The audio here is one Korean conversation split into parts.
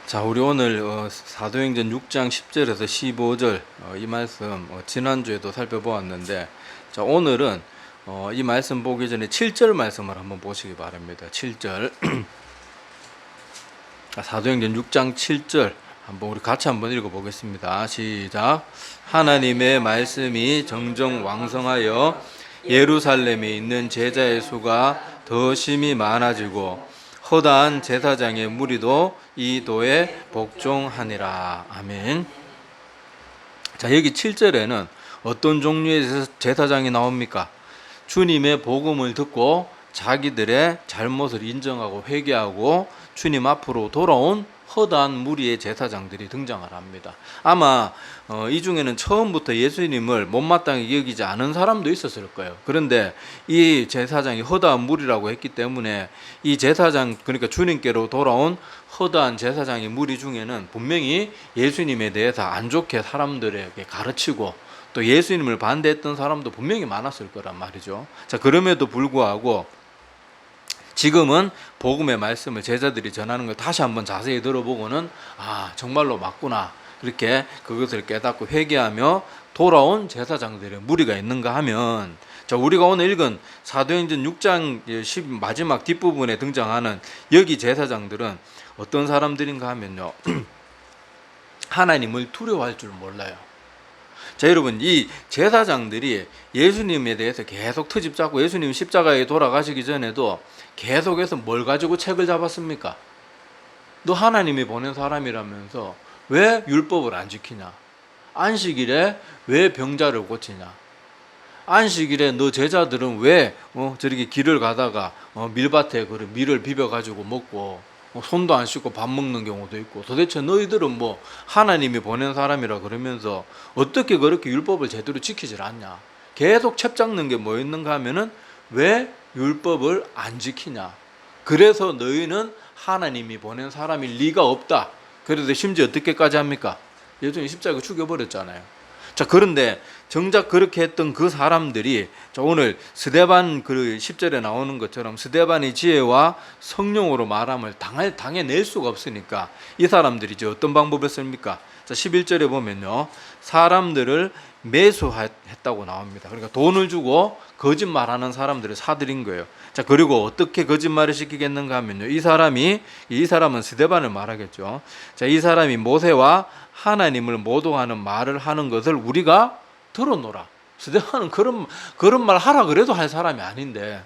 자, 우리 오늘 사도행전 6장 10절에서 15절 이 말씀 지난주에도 살펴보았는데, 자, 오늘은 이 말씀 보기 전에 7절 말씀을 한번 보시기 바랍니다. 7절 사도행전 6장 7절 한번 우리 같이 한번 읽어보겠습니다. 시작. 하나님의 말씀이 정정 왕성하여 예루살렘에 있는 제자의 수가 더 심히 많아지고 허다한 제사장의 무리도 이 도에 복종하니라. 아멘. 자, 여기 7절에는 어떤 종류의 제사장이 나옵니까? 주님의 복음을 듣고 자기들의 잘못을 인정하고 회개하고 주님 앞으로 돌아온 허다한 무리의 제사장들이 등장을 합니다. 아마 이 중에는 처음부터 예수님을 못마땅히 여기지 않은 사람도 있었을 거예요. 그런데 이 제사장이 허다한 무리라고 했기 때문에 이 제사장, 그러니까 주님께로 돌아온 허다한 제사장의 무리 중에는 분명히 예수님에 대해서 안 좋게 사람들에게 가르치고 또 예수님을 반대했던 사람도 분명히 많았을 거란 말이죠. 자, 그럼에도 불구하고 지금은 복음의 말씀을 제자들이 전하는 걸 다시 한번 자세히 들어보고는 정말로 맞구나, 그렇게 그것을 깨닫고 회개하며 돌아온 제사장들의 무리가 있는가 하면, 자, 우리가 오늘 읽은 사도행전 6장 10 마지막 뒷부분에 등장하는 여기 제사장들은 어떤 사람들인가 하면요 하나님을 두려워할 줄 몰라요. 자, 여러분, 이 제사장들이 예수님에 대해서 계속 트집 잡고 예수님 십자가에 돌아가시기 전에도 계속해서 뭘 가지고 책을 잡았습니까? 너 하나님이 보낸 사람이라면서 왜 율법을 안 지키냐? 안식일에 왜 병자를 고치냐? 안식일에 너 제자들은 왜 저렇게 길을 가다가 밀밭에 밀을 비벼가지고 먹고 손도 안 씻고 밥 먹는 경우도 있고, 도대체 너희들은 뭐 하나님이 보낸 사람이라 그러면서 어떻게 그렇게 율법을 제대로 지키질 않냐? 계속 책 잡는 게 뭐 있는가 하면은 왜 율법을 안 지키냐? 그래서 너희는 하나님이 보낸 사람일 리가 없다. 그래도 심지어 어떻게까지 합니까? 예수님 십자가에 죽여버렸잖아요. 자, 그런데 정작 그렇게 했던 그 사람들이, 자, 오늘 스데반 그 10절에 나오는 것처럼 스데반의 지혜와 성령으로 말함을 당해낼 수가 없으니까 이 사람들이 이제 어떤 방법을 씁니까? 자, 11절에 보면요, 사람들을 매수했다고 나옵니다. 그러니까 돈을 주고 거짓말하는 사람들을 사들인 거예요. 자, 그리고 어떻게 거짓말을 시키겠는가 하면요, 이 사람은 스데반을 말하겠죠. 자, 이 사람이 모세와 하나님을 모독하는 말을 하는 것을 우리가 들어노라. 스데반은 그런 말 하라 그래도 할 사람이 아닌데,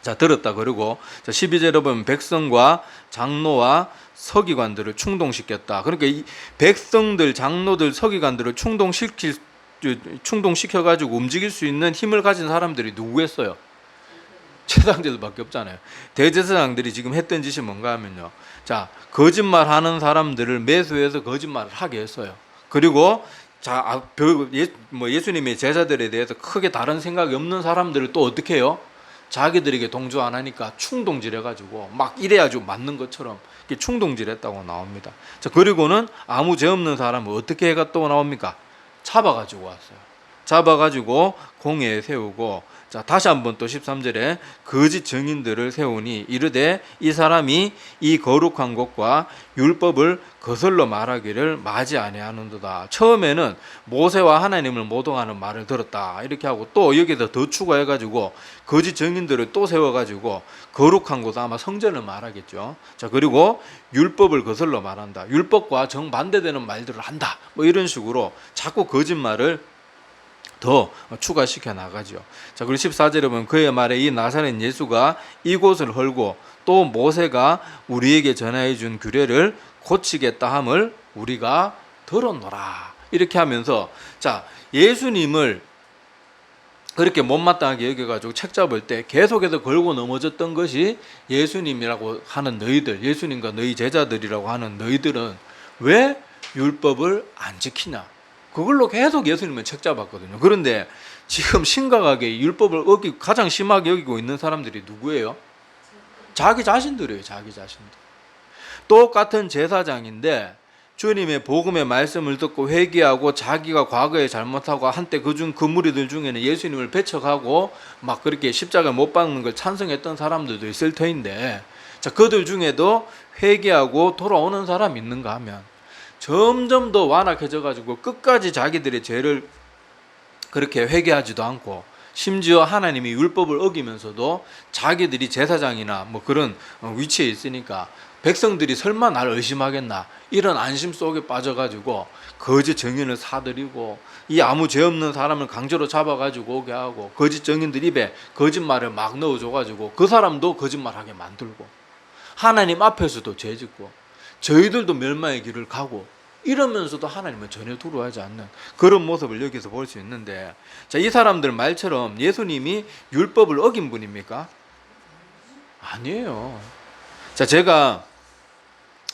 자, 들었다. 그리고 자, 12절에 보면 백성과 장로와 서기관들을 충동시켰다. 그러니까 이 백성들, 장로들, 서기관들을 충동시켜가지고 움직일 수 있는 힘을 가진 사람들이 누구였어요? 제사장들밖에 없잖아요. 대제사장들이 지금 했던 짓이 뭔가 하면요, 자, 거짓말하는 사람들을 매수해서 거짓말을 하게 했어요. 그리고 자, 예수님의 제자들에 대해서 크게 다른 생각이 없는 사람들을 또 어떻게 해요? 자기들에게 동조 안 하니까 충동질해가지고 막 이래야지 맞는 것처럼 충동질했다고 나옵니다. 자, 그리고는 아무 죄 없는 사람을 어떻게 해가 또 나옵니까? 잡아가지고 왔어요. 잡아가지고 공회에 세우고, 자, 다시 한번 또 13절에 거짓 증인들을 세우니 이르되 이 사람이 이 거룩한 것과 율법을 거슬러 말하기를 마지 아니하는도다. 처음에는 모세와 하나님을 모독하는 말을 들었다 이렇게 하고, 또 여기서 더 추가해가지고 거짓 증인들을 또 세워가지고 거룩한 것, 아마 성전을 말하겠죠. 자, 그리고 율법을 거슬러 말한다, 율법과 정반대되는 말들을 한다, 뭐 이런 식으로 자꾸 거짓말을 더 추가시켜 나가죠. 자, 그리고 14절에 보면 그의 말에 이 나사렛 예수가 이곳을 헐고 또 모세가 우리에게 전하여 준 규례를 고치겠다 함을 우리가 들었노라. 이렇게 하면서, 자, 예수님을 그렇게 못마땅하게 여겨가지고 책 잡을 때 계속해서 걸고 넘어졌던 것이 예수님이라고 하는 너희들, 예수님과 너희 제자들이라고 하는 너희들은 왜 율법을 안 지키냐? 그걸로 계속 예수님은 책 잡았거든요. 그런데 지금 심각하게 율법을 가장 심하게 여기고 있는 사람들이 누구예요? 자기 자신들이에요. 자기 자신들. 똑같은 제사장인데 주님의 복음의 말씀을 듣고 회개하고 자기가 과거에 잘못하고 한때 그 무리들 중에는 예수님을 배척하고 막 그렇게 십자가에 못 박는 걸 찬성했던 사람들도 있을 터인데, 자, 그들 중에도 회개하고 돌아오는 사람이 있는가 하면 점점 더 완악해져 가지고 끝까지 자기들의 죄를 그렇게 회개하지도 않고 심지어 하나님이 율법을 어기면서도 자기들이 제사장이나 뭐 그런 위치에 있으니까 백성들이 설마 날 의심하겠나 이런 안심 속에 빠져가지고 거짓 증인을 사들이고 이 아무 죄 없는 사람을 강제로 잡아가지고 오게 하고 거짓 증인들 입에 거짓말을 막 넣어줘가지고 그 사람도 거짓말하게 만들고 하나님 앞에서도 죄짓고 저희들도 멸망의 길을 가고 이러면서도 하나님은 전혀 두려워하지 않는 그런 모습을 여기서 볼 수 있는데, 자, 이 사람들 말처럼 예수님이 율법을 어긴 분입니까? 아니에요. 자, 제가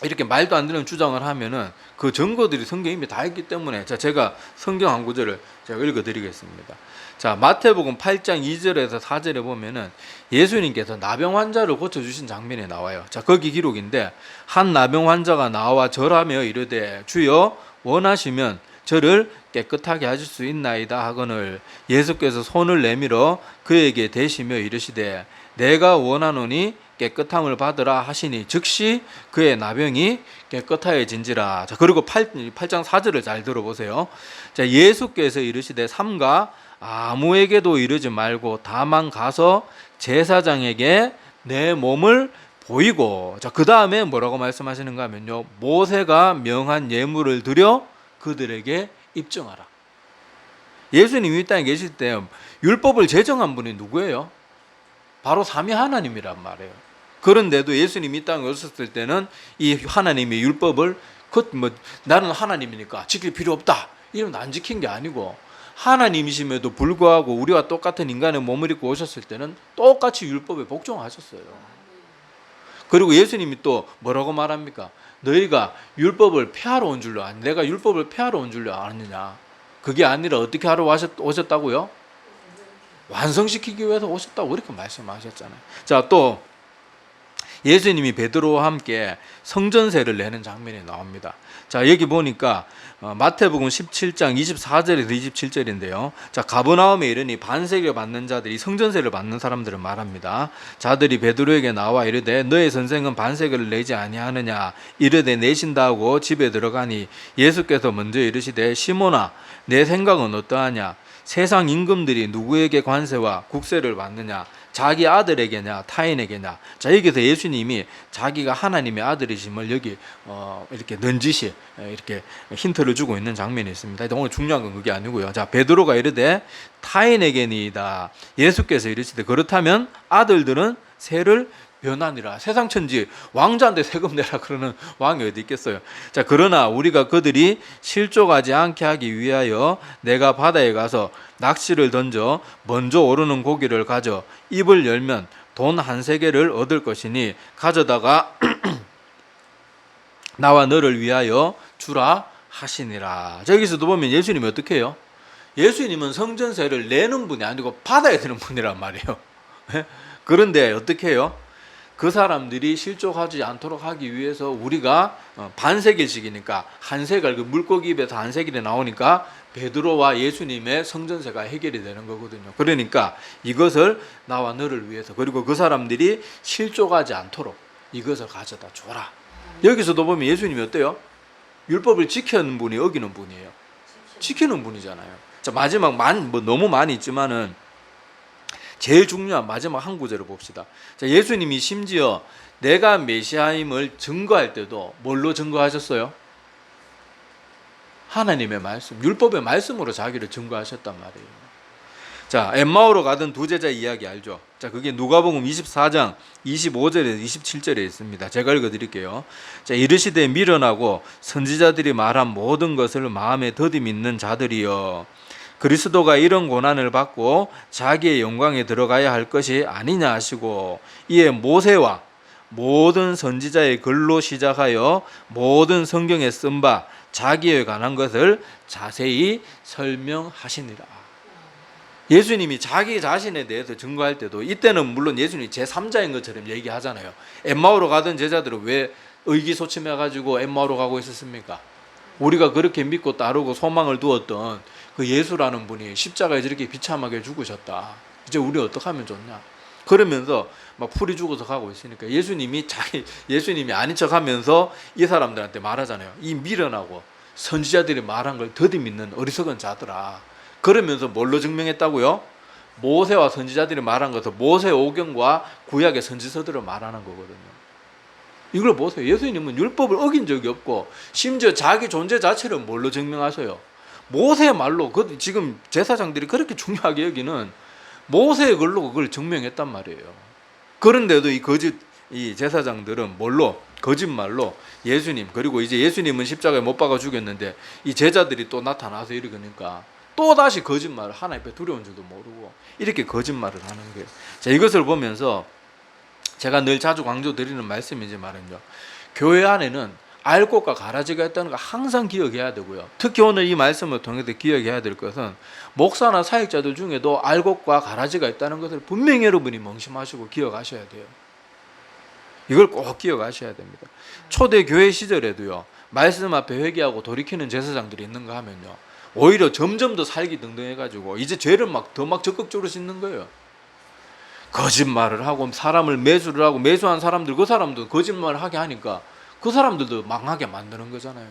이렇게 말도 안 되는 주장을 하면은 그 증거들이 성경에 이미 다 있기 때문에, 자, 제가 성경 한 구절을 제가 읽어드리겠습니다. 자, 마태복음 8장 2절에서 4절에 보면은 예수님께서 나병 환자를 고쳐주신 장면이 나와요. 자, 거기 기록인데, 한 나병 환자가 나와 절하며 이르되 주여 원하시면 저를 깨끗하게 하실 수 있나이다 하거늘 예수께서 손을 내밀어 그에게 대시며 이르시되 내가 원하노니 깨끗함을 받으라 하시니 즉시 그의 나병이 깨끗하여진지라. 자, 그리고 8장 4절을 잘 들어보세요. 자, 예수께서 이르시되 삼가 아무에게도 이르지 말고 다만 가서 제사장에게 내 몸을 보이고, 자, 그 다음에 뭐라고 말씀하시는가 하면요, 모세가 명한 예물을 드려 그들에게 입증하라. 예수님이 이 땅에 계실 때 율법을 제정한 분이 누구예요? 바로 삼위 하나님이란 말이에요. 그런데도 예수님이 이 땅에 오셨을 때는 이 하나님의 율법을 나는 하나님이니까 지킬 필요 없다 이러면 안 지킨 게 아니고, 하나님이심에도 불구하고 우리와 똑같은 인간의 몸을 입고 오셨을 때는 똑같이 율법에 복종하셨어요. 그리고 예수님이 또 뭐라고 말합니까? 너희가 율법을 폐하러 온 줄로 아니, 내가 율법을 폐하러 온 줄로 아느냐? 그게 아니라 어떻게 하러 오셨다고요? 완성시키기 위해서 오셨다고 그렇게 말씀하셨잖아요. 자, 또 예수님이 베드로와 함께 성전세를 내는 장면이 나옵니다. 자, 여기 보니까 마태복음 17장 24절에서 27절인데요. 자, 가버나움에 이르니 반세를 받는 자들이 성전세를 받는 사람들을 말합니다. 자들이 베드로에게 나와 이르되 너의 선생은 반세를 내지 아니하느냐 이르되 내신다 하고 집에 들어가니 예수께서 먼저 이르시되 시몬아 내 생각은 어떠하냐 세상 임금들이 누구에게 관세와 국세를 받느냐 자기 아들에게냐 타인에게냐. 자, 여기서 예수님이 자기가 하나님의 아들이심을 여기 이렇게 넌지시 이렇게 힌트를 주고 있는 장면이 있습니다. 오늘 중요한 건 그게 아니고요. 자, 베드로가 이르되 타인에게니이다. 예수께서 이르시되 그렇다면 아들들은 세를 면하니라. 세상 천지 왕자한테 세금 내라 그러는 왕이 어디 있겠어요. 자, 그러나 우리가 그들이 실족하지 않게 하기 위하여 내가 바다에 가서 낚시를 던져 먼저 오르는 고기를 가져 입을 열면 돈 한 세겔을 얻을 것이니 가져다가 나와 너를 위하여 주라 하시니라. 자, 여기서도 보면 예수님이 어떻게 해요? 예수님은 성전세를 내는 분이 아니고 받아야 되는 분이란 말이에요. 그런데 어떻게 해요? 그 사람들이 실족하지 않도록 하기 위해서 우리가 반세겔씩이니까 한 세겔, 그 물고기 입에서 한 세겔이 나오니까 베드로와 예수님의 성전세가 해결이 되는 거거든요. 그러니까 이것을 나와 너를 위해서, 그리고 그 사람들이 실족하지 않도록 이것을 가져다 줘라. 여기서도 보면 예수님이 어때요? 율법을 지키는 분이 어기는 분이에요. 지키는 분이잖아요. 자, 마지막 너무 많이 있지만은 제일 중요한 마지막 한 구절을 봅시다. 자, 예수님이 심지어 내가 메시아임을 증거할 때도 뭘로 증거하셨어요? 하나님의 말씀, 율법의 말씀으로 자기를 증거하셨단 말이에요. 자, 엠마오로 가던 두 제자 이야기 알죠? 자, 그게 누가복음 24장 25절에서 27절에 있습니다. 제가 읽어드릴게요. 자, 이르시되 미련하고 선지자들이 말한 모든 것을 마음에 더디 믿는 자들이여, 그리스도가 이런 고난을 받고 자기의 영광에 들어가야 할 것이 아니냐 하시고, 이에 모세와 모든 선지자의 글로 시작하여 모든 성경에 쓴 바 자기에 관한 것을 자세히 설명하시니라. 예수님이 자기 자신에 대해서 증거할 때도, 이때는 물론 예수님이 제3자인 것처럼 얘기하잖아요. 엠마오로 가던 제자들은 왜 의기소침해가지고 엠마오로 가고 있었습니까? 우리가 그렇게 믿고 따르고 소망을 두었던 그 예수라는 분이 십자가에 저렇게 비참하게 죽으셨다. 이제 우리 어떻게 하면 좋냐? 그러면서 막 풀이 죽어서 가고 있으니까 예수님이 아닌 척하면서 이 사람들한테 말하잖아요. 이 미련하고 선지자들이 말한 걸 더디 믿는 어리석은 자들아. 그러면서 뭘로 증명했다고요? 모세와 선지자들이 말한 것을 모세 오경과 구약의 선지서들을 말하는 거거든요. 이걸 보세요. 예수님은 율법을 어긴 적이 없고 심지어 자기 존재 자체를 뭘로 증명하세요? 모세의 말로. 지금 제사장들이 그렇게 중요하게 여기는 모세의 글로 그걸 증명했단 말이에요. 그런데도 이 제사장들은 뭘로? 거짓말로 예수님, 그리고 이제 예수님은 십자가에 못 박아 죽였는데 이 제자들이 또 나타나서 이러니까 또 다시 거짓말을, 하나님 앞에 두려운 줄도 모르고 이렇게 거짓말을 하는 거예요. 자, 이것을 보면서 제가 늘 자주 강조드리는 말씀이지만은요, 교회 안에는 알곡과 가라지가 있다는 거 항상 기억해야 되고요. 특히 오늘 이 말씀을 통해서 기억해야 될 것은 목사나 사역자들 중에도 알곡과 가라지가 있다는 것을 분명히 여러분이 명심하시고 기억하셔야 돼요. 이걸 꼭 기억하셔야 됩니다. 초대 교회 시절에도요, 말씀 앞에 회개하고 돌이키는 제사장들이 있는가 하면요, 오히려 점점 더 살기 등등해가지고 이제 죄를 더 적극적으로 짓는 거예요. 거짓말을 하고 사람을 매수를 하고, 매수한 사람들, 그 사람도 거짓말을 하게 하니까 그 사람들도 망하게 만드는 거잖아요.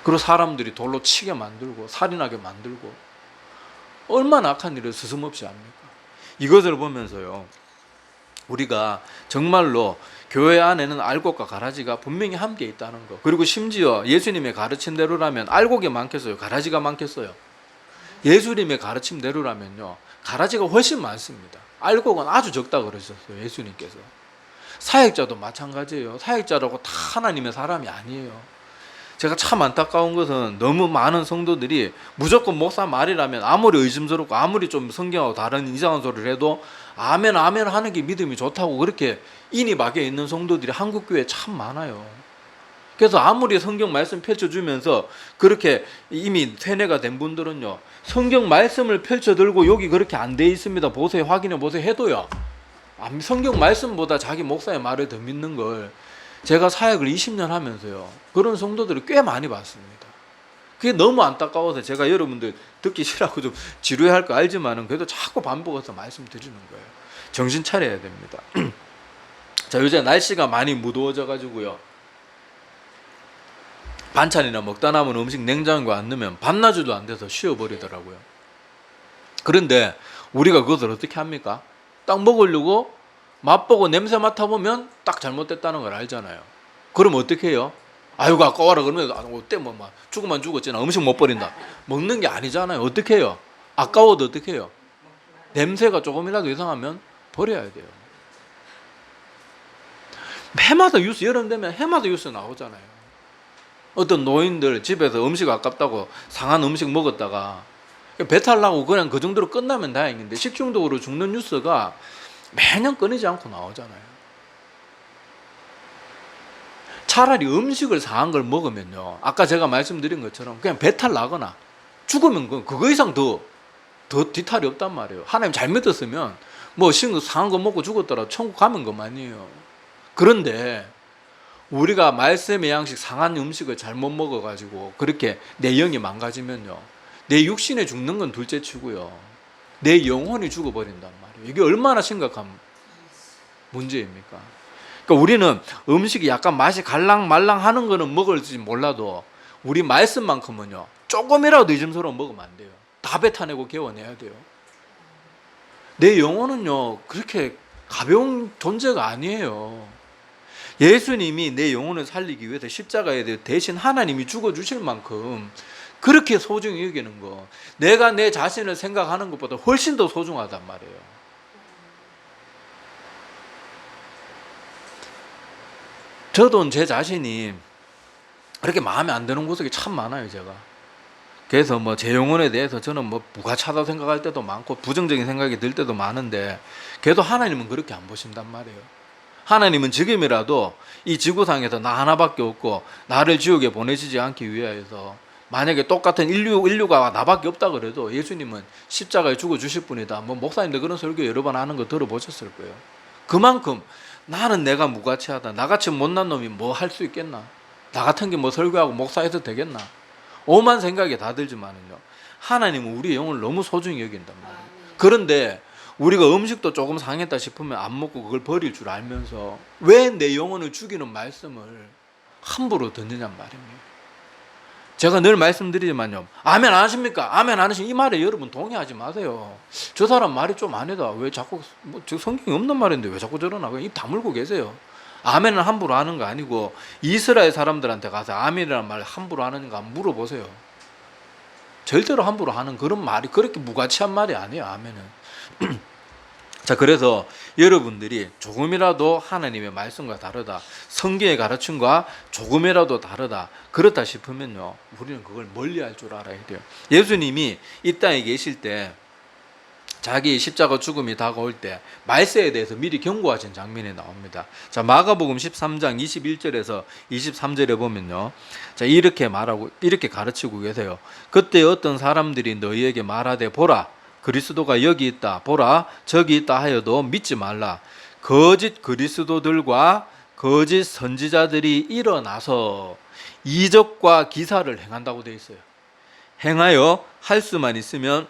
그리고 사람들이 돌로 치게 만들고 살인하게 만들고 얼마나 악한 일을 스스럼없이 합니까? 이것을 보면서요, 우리가 정말로 교회 안에는 알곡과 가라지가 분명히 함께 있다는 거, 그리고 심지어 예수님의 가르친 대로라면 알곡이 많겠어요? 가라지가 많겠어요? 예수님의 가르침대로라면요, 가라지가 훨씬 많습니다. 알곡은 아주 적다 그러셨어요, 예수님께서. 사역자도 마찬가지예요. 사역자라고 다 하나님의 사람이 아니에요. 제가 참 안타까운 것은 너무 많은 성도들이 무조건 목사 말이라면 아무리 의심스럽고 아무리 좀 성경하고 다른 이상한 소리를 해도 아멘 아멘 하는 게 믿음이 좋다고 그렇게 인이 박혀 있는 성도들이 한국교회에 참 많아요. 그래서 아무리 성경 말씀 펼쳐주면서 그렇게 이미 세뇌가 된 분들은요, 성경 말씀을 펼쳐들고 여기 그렇게 안 돼 있습니다, 보세요, 확인해 보세요 해도요, 성경 말씀보다 자기 목사의 말을 더 믿는 걸 제가 사역을 20년 하면서요, 그런 성도들을 꽤 많이 봤습니다. 그게 너무 안타까워서 제가 여러분들 듣기 싫어하고 좀 지루해할 거 알지만은 그래도 자꾸 반복해서 말씀드리는 거예요. 정신 차려야 됩니다. 자, 요새 날씨가 많이 무더워져 가지고요, 반찬이나 먹다 남은 음식 냉장고에 안 넣으면 반나절도 안 돼서 쉬어버리더라고요. 그런데 우리가 그것을 어떻게 합니까? 딱 먹으려고 맛보고 냄새 맡아보면 딱 잘못됐다는 걸 알잖아요. 그럼 어떻게 해요? 아이고 아까워라 그러면 어때 뭐 죽으면 죽었지, 나 음식 못 버린다. 먹는 게 아니잖아요. 어떻게 해요? 아까워도 어떻게 해요? 냄새가 조금이라도 이상하면 버려야 돼요. 해마다 뉴스, 여름 되면 해마다 뉴스 나오잖아요. 어떤 노인들 집에서 음식 아깝다고 상한 음식 먹었다가 배탈 나고 그냥 그 정도로 끝나면 다행인데 식중독으로 죽는 뉴스가 매년 끊이지 않고 나오잖아요. 차라리 음식을 상한 걸 먹으면요, 아까 제가 말씀드린 것처럼 그냥 배탈 나거나 죽으면 그거 이상 더 뒤탈이 없단 말이에요. 하나님 잘 믿었으면 뭐 상한 거 먹고 죽었더라 천국 가면 그만이에요. 그런데 우리가 말씀의 양식 상한 음식을 잘못 먹어가지고 그렇게 내 영이 망가지면요, 내 육신에 죽는 건 둘째 치고요, 내 영혼이 죽어버린단 말이에요. 이게 얼마나 심각한 문제입니까? 그러니까 우리는 음식이 약간 맛이 갈랑말랑 하는 거는 먹을지 몰라도 우리 말씀만큼은요, 조금이라도 의심스러워 먹으면 안 돼요. 다 뱉어내고 개워내야 돼요. 내 영혼은요, 그렇게 가벼운 존재가 아니에요. 예수님이 내 영혼을 살리기 위해서 십자가에 대신 하나님이 죽어주실 만큼 그렇게 소중히 여기는 거, 내가 내 자신을 생각하는 것보다 훨씬 더 소중하단 말이에요. 저도 제 자신이 그렇게 마음에 안 드는 구석이 참 많아요, 제가. 그래서 제 영혼에 대해서 저는 부가차다 생각할 때도 많고 부정적인 생각이 들 때도 많은데, 그래도 하나님은 그렇게 안 보신단 말이에요. 하나님은 지금이라도 이 지구상에서 나 하나밖에 없고 나를 지옥에 보내시지 않기 위하여서, 만약에 똑같은 인류가 나밖에 없다 그래도 예수님은 십자가에 죽어주실 분이다. 목사님들 그런 설교 여러 번 하는 거 들어보셨을 거예요. 그만큼 나는 내가 무가치하다, 나같이 못난 놈이 뭐 할 수 있겠나, 나 같은 게 설교하고 목사해도 되겠나, 오만 생각이 다 들지만은요, 하나님은 우리의 영혼을 너무 소중히 여긴단 말이에요. 그런데 우리가 음식도 조금 상했다 싶으면 안 먹고 그걸 버릴 줄 알면서 왜 내 영혼을 죽이는 말씀을 함부로 듣느냔 말입니다. 제가 늘 말씀드리지만요, 아멘 안 하십니까? 아멘 안 하시면 이 말에 여러분 동의하지 마세요. 저 사람 말이 좀 아니다. 왜 자꾸 저 성경이 없는 말인데 왜 자꾸 저러나? 입 다물고 계세요. 아멘은 함부로 하는 거 아니고 이스라엘 사람들한테 가서 아멘이라는 말 함부로 하는가 물어보세요. 절대로 함부로 하는 그런 말이 그렇게 무가치한 말이 아니에요. 아멘은. 자, 그래서 여러분들이 조금이라도 하나님의 말씀과 다르다, 성경의 가르침과 조금이라도 다르다, 그렇다 싶으면요, 우리는 그걸 멀리할 줄 알아야 돼요. 예수님이 이 땅에 계실 때 자기 십자가 죽음이 다가올 때 말세에 대해서 미리 경고하신 장면이 나옵니다. 자, 마가복음 13장 21절에서 23절에 보면요, 자, 이렇게 말하고 이렇게 가르치고 계세요. 그때 어떤 사람들이 너희에게 말하되 보라, 그리스도가 여기 있다, 보라 저기 있다 하여도 믿지 말라. 거짓 그리스도들과 거짓 선지자들이 일어나서 이적과 기사를 행한다고 되어 있어요. 행하여 할 수만 있으면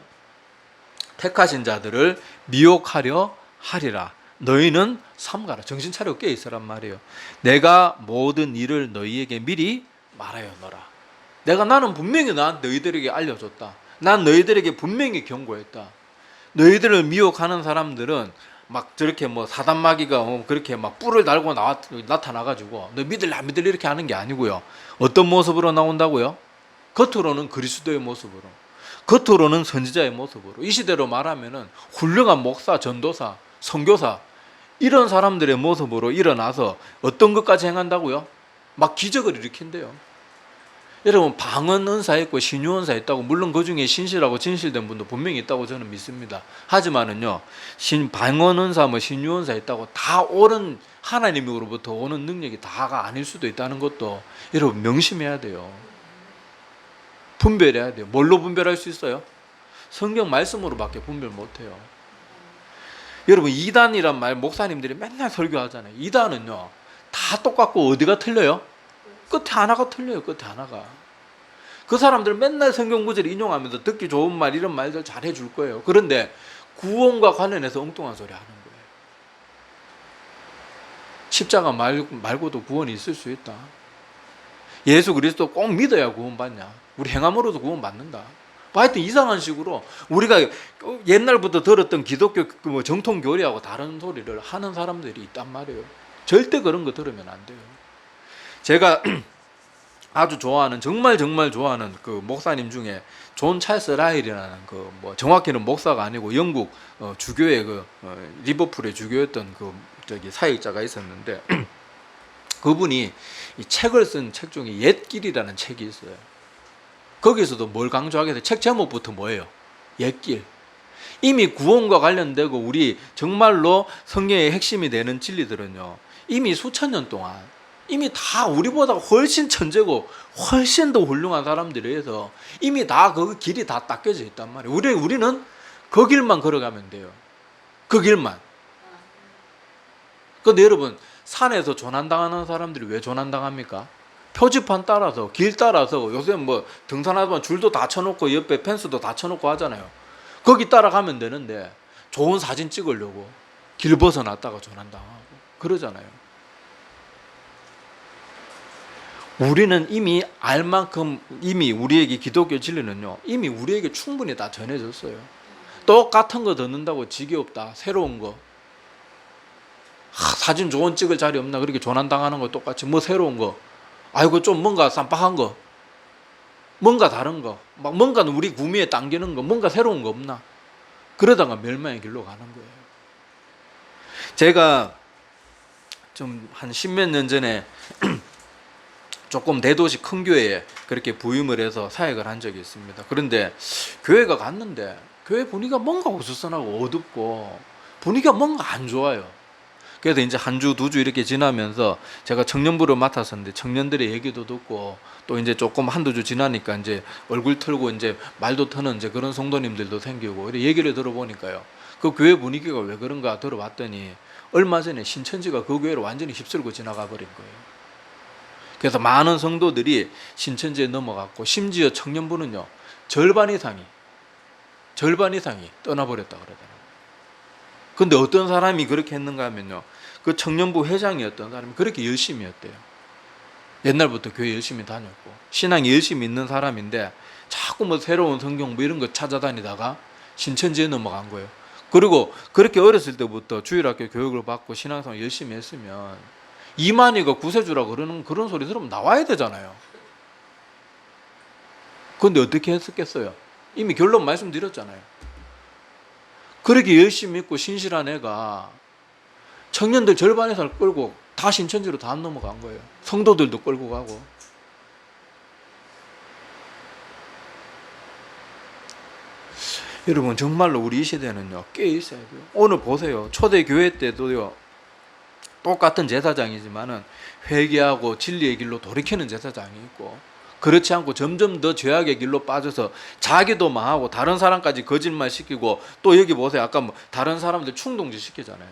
택하신 자들을 미혹하려 하리라. 너희는 삼가라. 정신 차려 깨 있으란 말이에요. 내가 모든 일을 너희에게 미리 말하여 너라. 나는 분명히 너희들에게 알려줬다. 난 너희들에게 분명히 경고했다. 너희들을 미혹하는 사람들은 막 저렇게 뭐 사단마귀가 그렇게 막 뿔을 달고 나타나가지고 너 믿을래 안 믿을래 이렇게 하는 게 아니고요. 어떤 모습으로 나온다고요? 겉으로는 그리스도의 모습으로, 겉으로는 선지자의 모습으로, 이 시대로 말하면은 훌륭한 목사, 전도사, 선교사 이런 사람들의 모습으로 일어나서 어떤 것까지 행한다고요? 막 기적을 일으킨대요. 여러분, 방언 은사 있고 신유 은사 있다고, 물론 그 중에 신실하고 진실된 분도 분명히 있다고 저는 믿습니다. 하지만은요, 방언 은사, 신유 은사 있다고 다 옳은 하나님으로부터 오는 능력이 다가 아닐 수도 있다는 것도 여러분 명심해야 돼요. 분별해야 돼요. 뭘로 분별할 수 있어요? 성경 말씀으로밖에 분별 못해요. 여러분, 이단이란 말 목사님들이 맨날 설교하잖아요. 이단은요, 다 똑같고 어디가 틀려요? 끝에 하나가 틀려요. 끝에 하나가. 그 사람들 맨날 성경 구절을 인용하면서 듣기 좋은 말 이런 말들 잘 해줄 거예요. 그런데 구원과 관련해서 엉뚱한 소리 하는 거예요. 십자가 말고도 구원이 있을 수 있다. 예수 그리스도 꼭 믿어야 구원받냐? 우리 행함으로도 구원받는다. 하여튼 이상한 식으로 우리가 옛날부터 들었던 기독교 정통 교리하고 다른 소리를 하는 사람들이 있단 말이에요. 절대 그런 거 들으면 안 돼요. 제가 아주 좋아하는, 정말 좋아하는 그 목사님 중에 존 찰스 라일이라는 정확히는 목사가 아니고 영국 주교의 리버풀의 주교였던 사역자가 있었는데 그분이 이 책을 쓴 책 중에 옛길이라는 책이 있어요. 거기서도 뭘 강조하게 돼요? 책 제목부터 뭐예요? 옛길. 이미 구원과 관련되고 우리 정말로 성경의 핵심이 되는 진리들은요, 이미 수천 년 동안 이미 다 우리보다 훨씬 천재고 훨씬 더 훌륭한 사람들에 의해서 이미 다 그 길이 다 닦여져 있단 말이에요. 우리는 그 길만 걸어가면 돼요. 그 길만. 근데 여러분, 산에서 조난당하는 사람들이 왜 조난당합니까? 표지판 따라서, 길 따라서, 요새 등산하다 줄도 다 쳐놓고 옆에 펜스도 다 쳐놓고 하잖아요. 거기 따라가면 되는데 좋은 사진 찍으려고 길 벗어났다가 조난당하고 그러잖아요. 우리는 이미 알 만큼, 이미 우리에게 기독교 진리는요, 이미 우리에게 충분히 다 전해졌어요. 똑같은 거 듣는다고 지겹다, 새로운 거. 사진 좋은 찍을 자리 없나? 그렇게 조난당하는 거 똑같이 새로운 거. 아이고 좀 뭔가 쌈박한 거, 뭔가 다른 거, 뭔가 우리 구미에 당기는 거, 뭔가 새로운 거 없나? 그러다가 멸망의 길로 가는 거예요. 제가 좀 한 10몇 년 전에 조금 대도시 큰 교회에 그렇게 부임을 해서 사역을 한 적이 있습니다. 그런데 교회가 갔는데 교회 분위기가 뭔가 어수선하고 어둡고 분위기가 뭔가 안 좋아요. 그래서 이제 한 주, 두 주 이렇게 지나면서 제가 청년부를 맡았었는데 청년들의 얘기도 듣고 또 이제 조금 한두 주 지나니까 이제 얼굴 털고 이제 말도 터는 이제 그런 성도님들도 생기고 이렇게 얘기를 들어보니까요. 그 교회 분위기가 왜 그런가 들어봤더니 얼마 전에 신천지가 그 교회를 완전히 휩쓸고 지나가 버린 거예요. 그래서 많은 성도들이 신천지에 넘어갔고 심지어 청년부는요 절반 이상이 떠나버렸다 그러더라고요. 근데 어떤 사람이 그렇게 했는가 하면요, 그 청년부 회장이었던 사람이 그렇게 열심히 했대요. 옛날부터 교회 열심히 다녔고 신앙이 열심히 있는 사람인데 자꾸 뭐 새로운 성경 뭐 이런 거 찾아다니다가 신천지에 넘어간 거예요. 그리고 그렇게 어렸을 때부터 주일학교 교육을 받고 신앙생활 열심히 했으면 이만희가 구세주라 그러는 그런 소리 들으면 나와야 되잖아요. 그런데 어떻게 했었겠어요? 이미 결론 말씀드렸잖아요. 그렇게 열심히 믿고 신실한 애가 청년들 절반 이상을 끌고 다 신천지로 다 넘어간 거예요. 성도들도 끌고 가고. 여러분 정말로 우리 이 시대는요 깨어 있어야 돼요. 오늘 보세요. 초대교회 때도요 똑같은 제사장이지만은 회개하고 진리의 길로 돌이키는 제사장이 있고, 그렇지 않고 점점 더 죄악의 길로 빠져서 자기도 망하고 다른 사람까지 거짓말 시키고, 또 여기 보세요. 아까 뭐 다른 사람들 충동질 시키잖아요.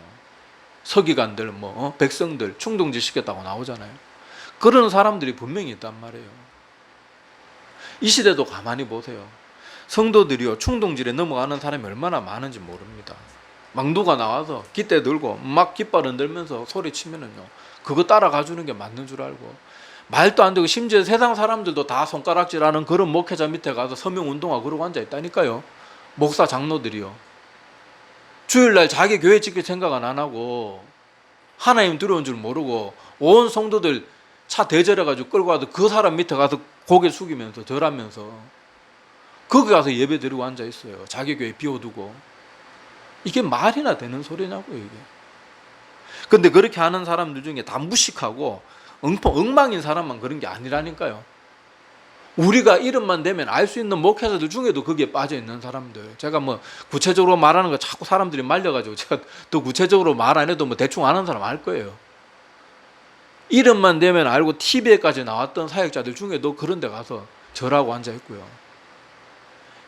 서기관들 백성들 충동질 시켰다고 나오잖아요. 그런 사람들이 분명히 있단 말이에요. 이 시대도 가만히 보세요. 성도들이요 충동질에 넘어가는 사람이 얼마나 많은지 모릅니다. 막 누가 나와서 깃대 들고 막 깃발 흔들면서 소리치면은요 그거 따라가 주는 게 맞는 줄 알고, 말도 안 되고 심지어 세상 사람들도 다 손가락질하는 그런 목회자 밑에 가서 서명운동하고 그러고 앉아 있다니까요. 목사 장로들이요. 주일날 자기 교회 지킬 생각은 안 하고 하나님 들어온 줄 모르고 온 성도들 차 대절해가지고 끌고 가서 그 사람 밑에 가서 고개 숙이면서 절하면서 거기 가서 예배 드리고 앉아 있어요. 자기 교회 비워두고. 이게 말이나 되는 소리냐고요 이게. 근데 그렇게 하는 사람들 중에 다 무식하고 엉망인 사람만 그런 게 아니라니까요. 우리가 이름만 대면 알 수 있는 목회자들 중에도 거기에 빠져 있는 사람들, 제가 뭐 구체적으로 말하는 거 자꾸 사람들이 말려가지고 제가 더 구체적으로 말 안 해도 뭐 대충 아는 사람 알 거예요. 이름만 대면 알고 TV에까지 나왔던 사역자들 중에도 그런 데 가서 절하고 앉아 있고요.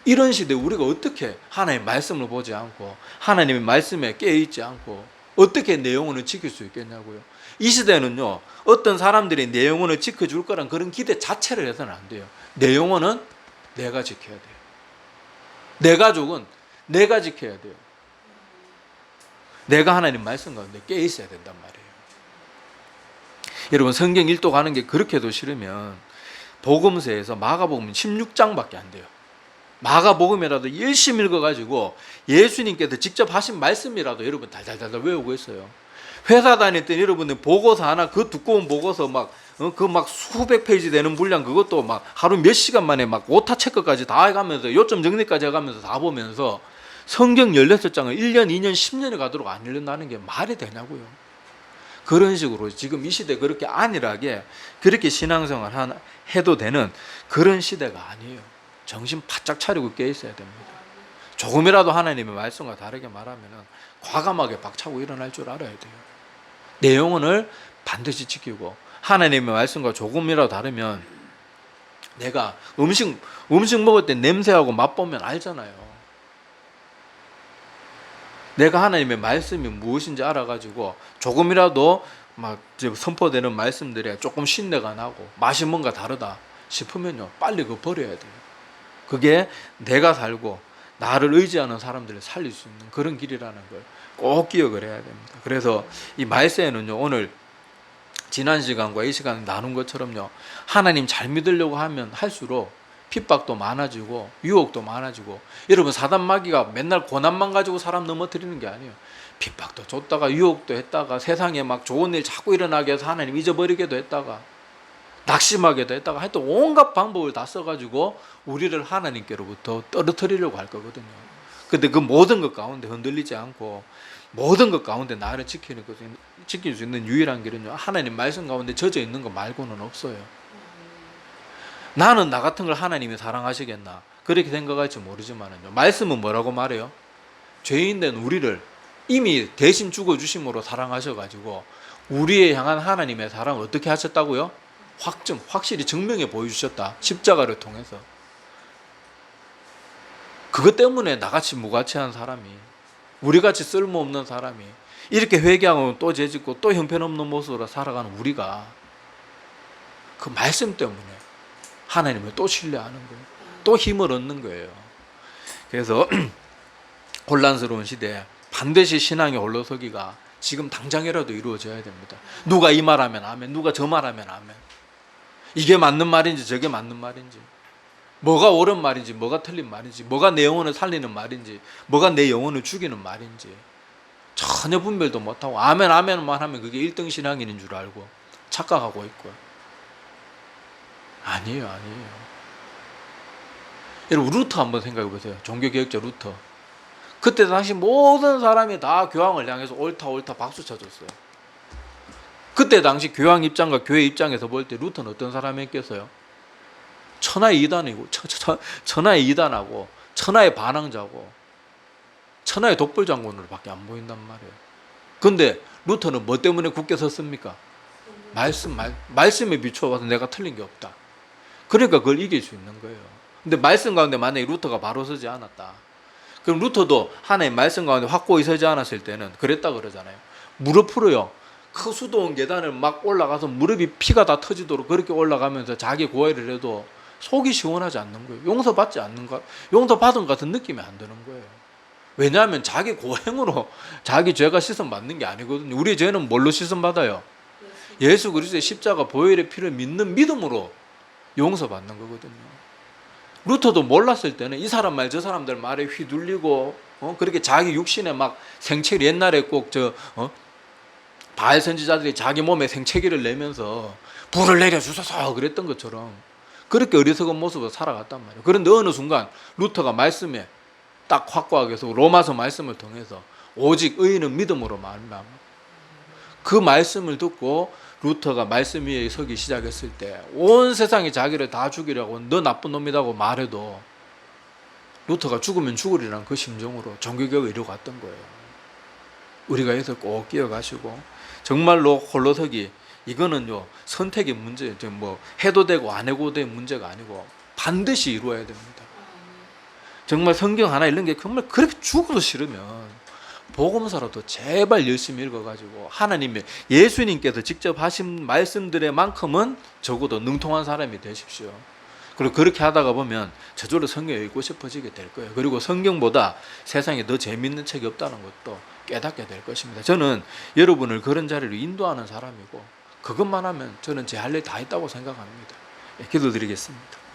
이런 시대에 우리가 어떻게 하나님의 말씀을 보지 않고 하나님의 말씀에 깨어있지 않고 어떻게 내 영혼을 지킬 수 있겠냐고요. 이 시대는요 어떤 사람들이 내 영혼을 지켜줄 거란 그런 기대 자체를 해서는 안 돼요. 내 영혼은 내가 지켜야 돼요. 내 가족은 내가 지켜야 돼요. 내가 하나님 말씀 가운데 깨어있어야 된단 말이에요. 여러분 성경 읽도 가는 게 그렇게도 싫으면 복음서에서 마가복음 16장밖에 안 돼요. 마가복음이라도 열심히 읽어가지고 예수님께서 직접 하신 말씀이라도 여러분 달달달 외우고 있어요. 회사 다닐 때 여러분들 보고서 하나 그 두꺼운 보고서 막 수백 페이지 되는 분량 그것도 막 하루 몇 시간 만에 막 오타 체크까지 다 해가면서 요점 정리까지 해가면서 다 보면서 성경 16장을 1년, 2년, 10년이 가도록 안 읽는다는 게 말이 되냐고요. 그런 식으로 지금 이 시대 그렇게 안일하게 그렇게 신앙생활 해도 되는 그런 시대가 아니에요. 정신 바짝 차리고 깨 있어야 됩니다. 조금이라도 하나님의 말씀과 다르게 말하면 과감하게 박차고 일어날 줄 알아야 돼요. 내 영혼을 반드시 지키고 하나님의 말씀과 조금이라도 다르면 내가 음식 먹을 때 냄새하고 맛보면 알잖아요. 내가 하나님의 말씀이 무엇인지 알아가지고 조금이라도 막 선포되는 말씀들에 조금 신내가 나고 맛이 뭔가 다르다 싶으면요 빨리 그거 버려야 돼요. 그게 내가 살고 나를 의지하는 사람들을 살릴 수 있는 그런 길이라는 걸 꼭 기억을 해야 됩니다. 그래서 이 말세에는요 오늘 지난 시간과 이 시간 나눈 것처럼요 하나님 잘 믿으려고 하면 할수록 핍박도 많아지고 유혹도 많아지고, 여러분 사단 마귀가 맨날 고난만 가지고 사람 넘어뜨리는 게 아니에요. 핍박도 줬다가 유혹도 했다가 세상에 막 좋은 일 자꾸 일어나게 해서 하나님 잊어버리게도 했다가 낙심하게도 했다가 하여튼 온갖 방법을 다 써가지고 우리를 하나님께로부터 떨어뜨리려고 할 거거든요. 근데 그 모든 것 가운데 흔들리지 않고 모든 것 가운데 나를 지킬 수 있는 유일한 길은요 하나님 말씀 가운데 젖어 있는 거 말고는 없어요. 나는 나 같은 걸 하나님이 사랑하시겠나 그렇게 생각할지 모르지만요 말씀은 뭐라고 말해요? 죄인된 우리를 이미 대신 죽어주심으로 사랑하셔가지고 우리에 향한 하나님의 사랑을 어떻게 하셨다고요? 확실히 증명해 보여주셨다. 십자가를 통해서. 그것 때문에 나같이 무가치한 사람이, 우리같이 쓸모없는 사람이 이렇게 회개하고 또 죄짓고 또 형편없는 모습으로 살아가는 우리가 그 말씀 때문에 하나님을 또 신뢰하는 거예요. 또 힘을 얻는 거예요. 그래서 혼란스러운 시대에 반드시 신앙의 홀로서기가 지금 당장이라도 이루어져야 됩니다. 누가 이 말하면 아멘, 누가 저 말하면 아멘. 이게 맞는 말인지 저게 맞는 말인지, 뭐가 옳은 말인지 뭐가 틀린 말인지, 뭐가 내 영혼을 살리는 말인지 뭐가 내 영혼을 죽이는 말인지 전혀 분별도 못하고 아멘 아멘만 하면 그게 1등 신앙인인 줄 알고 착각하고 있고요. 아니에요. 여러분 루터 한번 생각해 보세요. 종교개혁자 루터. 그때 당시 모든 사람이 다 교황을 향해서 옳다 박수 쳐줬어요. 그때 당시 교황 입장과 교회 입장에서 볼 때 루터는 어떤 사람이었겠어요? 천하의 이단이고 천하의 이단하고 천하의 반항자고 천하의 독불장군으로 밖에 안 보인단 말이에요. 근데 루터는 뭐 때문에 굳게 섰습니까? 말씀에 비추어봐서 내가 틀린 게 없다. 그러니까 그걸 이길 수 있는 거예요. 근데 말씀 가운데 만약에 루터가 바로 서지 않았다, 그럼 루터도 하나의 말씀 가운데 확고히 서지 않았을 때는 그랬다 그러잖아요. 무릎으로요 그 수도원 계단을 막 올라가서 무릎이 피가 다 터지도록 그렇게 올라가면서 자기 고해를 해도 속이 시원하지 않는 거예요. 용서받지 않는 것, 용서받은 것 같은 느낌이 안 드는 거예요. 왜냐하면 자기 고행으로 자기 죄가 씻음받는 게 아니거든요. 우리 죄는 뭘로 씻음받아요? 예수 그리스도의 십자가 보혈의 피를 믿는 믿음으로 용서받는 거거든요. 루터도 몰랐을 때는 이 사람 말 저 사람들 말에 휘둘리고 그렇게 자기 육신에 막 생채기, 옛날에 꼭 바알 선지자들이 자기 몸에 생채기를 내면서 불을 내려주소서 그랬던 것처럼 그렇게 어리석은 모습으로 살아갔단 말이에요. 그런데 어느 순간 루터가 말씀에 딱 확고하게 해서 로마서 말씀을 통해서 오직 의인은 믿음으로 말미암아, 그 말씀을 듣고 루터가 말씀 위에 서기 시작했을 때 온 세상이 자기를 다 죽이려고 너 나쁜 놈이라고 말해도 루터가 죽으면 죽으리란 그 심정으로 종교개혁을 이루어갔던 거예요. 우리가 여기서 꼭 기억하시고, 정말로 홀로서기 이거는요 선택의 문제, 뭐 해도 되고 안 해도 될 문제가 아니고 반드시 이루어야 됩니다. 정말 성경 하나 읽는 게 정말 그렇게 죽어도 싫으면 복음서라도 제발 열심히 읽어가지고 하나님의, 예수님께서 직접 하신 말씀들의 만큼은 적어도 능통한 사람이 되십시오. 그리고 그렇게 하다가 보면 저절로 성경 읽고 싶어지게 될 거예요. 그리고 성경보다 세상에 더 재밌는 책이 없다는 것도 깨닫게 될 것입니다. 저는 여러분을 그런 자리로 인도하는 사람이고 그것만 하면 저는 제 할 일 다 했다고 생각합니다. 기도드리겠습니다.